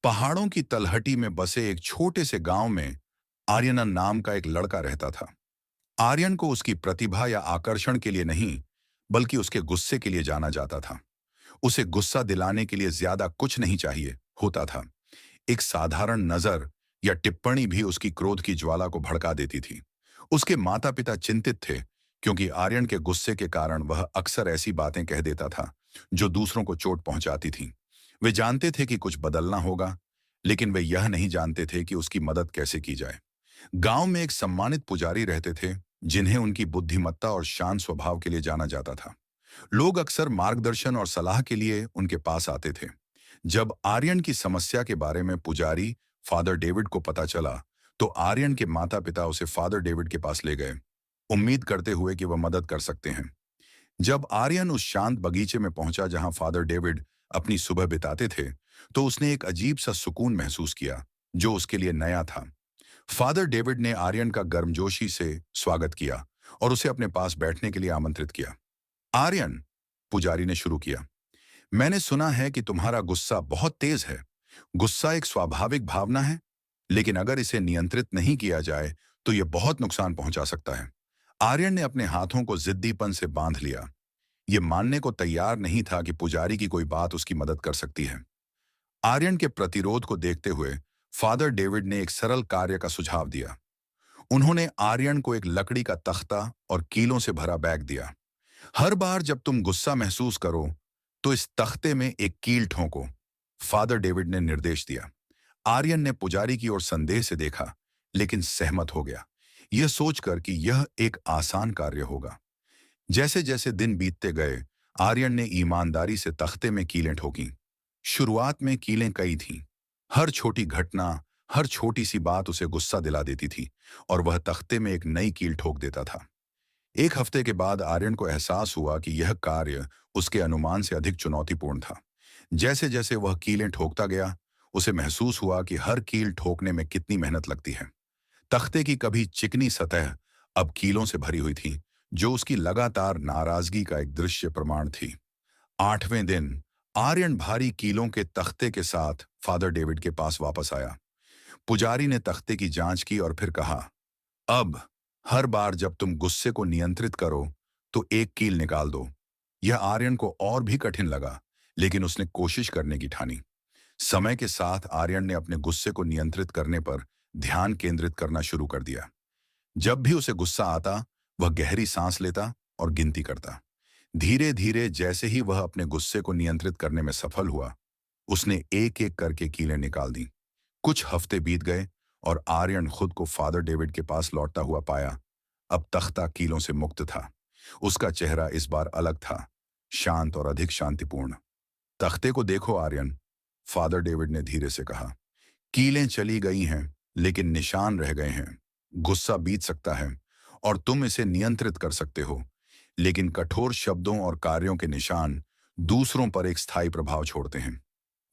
पहाड़ों की तलहटी में बसे एक छोटे से गांव में आर्यन नाम का एक लड़का रहता था। आर्यन को उसकी प्रतिभा या आकर्षण के लिए नहीं, बल्कि उसके गुस्से के लिए जाना जाता था। उसे गुस्सा दिलाने के लिए ज्यादा कुछ नहीं चाहिए होता था। एक साधारण नजर या टिप्पणी भी उसकी क्रोध की ज्वाला को भड़का देती थी। उसके माता पिता चिंतित थे, क्योंकि आर्यन के गुस्से के कारण वह अक्सर ऐसी बातें कह देता था जो दूसरों को चोट पहुंचाती थीं। वे जानते थे कि कुछ बदलना होगा, लेकिन वे यह नहीं जानते थे कि उसकी मदद कैसे की जाए। गांव में एक सम्मानित पुजारी रहते थे, जिन्हें उनकी बुद्धिमत्ता और शांत स्वभाव के लिए जाना जाता था। लोग अक्सर मार्गदर्शन और सलाह के लिए उनके पास आते थे। जब आर्यन की समस्या के बारे में पुजारी फादर डेविड को पता चला, तो आर्यन के माता पिता उसे फादर डेविड के पास ले गए, उम्मीद करते हुए कि वह मदद कर सकते हैं। जब आर्यन उस शांत बगीचे में पहुंचा जहां फादर डेविड अपनी सुबह बिताते थे, तो उसने एक अजीब सा सुकून महसूस किया, जो उसके लिए नया था। फादर डेविड ने आर्यन का गर्मजोशी से स्वागत किया और उसे अपने पास बैठने के लिए आमंत्रित किया। आर्यन, पुजारी ने शुरू किया, मैंने सुना है कि तुम्हारा गुस्सा बहुत तेज है। गुस्सा एक स्वाभाविक भावना है, लेकिन अगर इसे नियंत्रित नहीं किया जाए तो यह बहुत नुकसान पहुंचा सकता है। आर्यन ने अपने हाथों को जिद्दीपन से बांध लिया। यह मानने को तैयार नहीं था कि पुजारी की कोई बात उसकी मदद कर सकती है। आर्यन के प्रतिरोध को देखते हुए फादर डेविड ने एक सरल कार्य का सुझाव दिया। उन्होंने आर्यन को एक लकड़ी का तख्ता और कीलों से भरा बैग दिया। हर बार जब तुम गुस्सा महसूस करो, तो इस तख्ते में एक कील ठोंको, फादर डेविड ने निर्देश दिया। आर्यन ने पुजारी की ओर संदेह से देखा, लेकिन सहमत हो गया, यह सोचकर कि यह एक आसान कार्य होगा। जैसे जैसे दिन बीतते गए, आर्यन ने ईमानदारी से तख्ते में कीलें ठोकीं। शुरुआत में कीलें कई थीं। हर छोटी घटना, हर छोटी सी बात उसे गुस्सा दिला देती थी, और वह तख्ते में एक नई कील ठोक देता था। एक हफ्ते के बाद आर्यन को एहसास हुआ कि यह कार्य उसके अनुमान से अधिक चुनौतीपूर्ण था। जैसे जैसे वह कीलें ठोकता गया, उसे महसूस हुआ कि हर कील ठोकने में कितनी मेहनत लगती है। तख्ते की कभी चिकनी सतह अब कीलों से भरी हुई थी, जो उसकी लगातार नाराजगी का एक दृश्य प्रमाण थी। 8वें दिन आर्यन भारी कीलों के तख्ते के साथ फादर डेविड के पास वापस आया। पुजारी ने तख्ते की जांच की और फिर कहा, अब हर बार जब तुम गुस्से को नियंत्रित करो, तो एक कील निकाल दो। यह आर्यन को और भी कठिन लगा, लेकिन उसने कोशिश करने की ठानी। समय के साथ आर्यन ने अपने गुस्से को नियंत्रित करने पर ध्यान केंद्रित करना शुरू कर दिया। जब भी उसे गुस्सा आता, वह गहरी सांस लेता और गिनती करता। धीरे धीरे जैसे ही वह अपने गुस्से को नियंत्रित करने में सफल हुआ, उसने एक एक करके कीलें निकाल दी। कुछ हफ्ते बीत गए और आर्यन खुद को फादर डेविड के पास लौटता हुआ पाया। अब तख्ता कीलों से मुक्त था। उसका चेहरा इस बार अलग था, शांत और अधिक शांतिपूर्ण। तख्ते को देखो आर्यन, फादर डेविड ने धीरे से कहा। कीलें चली गई हैं, लेकिन निशान रह गए हैं। गुस्सा बीत सकता है और तुम इसे नियंत्रित कर सकते हो, लेकिन कठोर शब्दों और कार्यों के निशान दूसरों पर एक स्थायी प्रभाव छोड़ते हैं।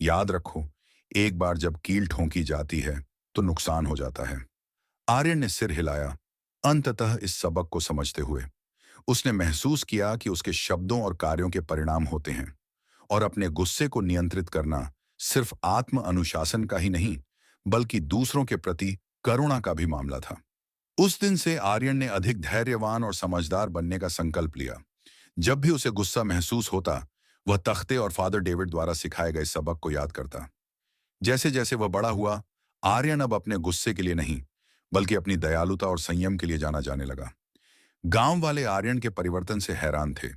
याद रखो, एक बार जब कील ठोंकी जाती है, तो नुकसान हो जाता है। आर्यन ने सिर हिलाया, अंततः इस सबक को समझते हुए। उसने महसूस किया कि उसके शब्दों और कार्यों के परिणाम होते हैं, और अपने गुस्से को नियंत्रित करना सिर्फ आत्म अनुशासन का ही नहीं, बल्कि दूसरों के प्रति करुणा का भी मामला था। उस दिन से आर्यन ने अधिक धैर्यवान और समझदार बनने का संकल्प लिया। जब भी उसे गुस्सा महसूस होता, वह तख्ते और फादर डेविड द्वारा सिखाए गए सबक को याद करता। जैसे जैसे वह बड़ा हुआ, आर्यन अब अपने गुस्से के लिए नहीं, बल्कि अपनी दयालुता और संयम के लिए जाना जाने लगा। गांव वाले आर्यन के परिवर्तन से हैरान थे।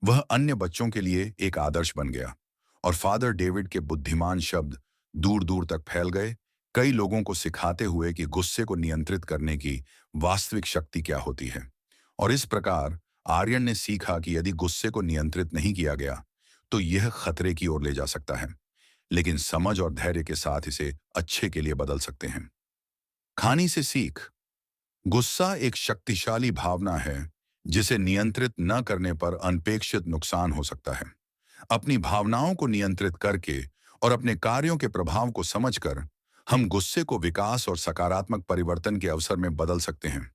वह अन्य बच्चों के लिए एक आदर्श बन गया, और फादर डेविड के बुद्धिमान शब्द दूर दूर तक फैल गए, कई लोगों को सिखाते हुए कि गुस्से को नियंत्रित करने की वास्तविक शक्ति क्या होती है। और इस प्रकार आर्यन ने सीखा कि यदि गुस्से को नियंत्रित नहीं किया गया, तो यह खतरे की ओर ले जा सकता है, लेकिन समझ और धैर्य के साथ इसे अच्छे के लिए बदल सकते हैं। कहानी से सीख। गुस्सा एक शक्तिशाली भावना है, जिसे नियंत्रित न करने पर अनपेक्षित नुकसान हो सकता है। अपनी भावनाओं को नियंत्रित करके और अपने कार्यों के प्रभाव को समझकर हम गुस्से को विकास और सकारात्मक परिवर्तन के अवसर में बदल सकते हैं।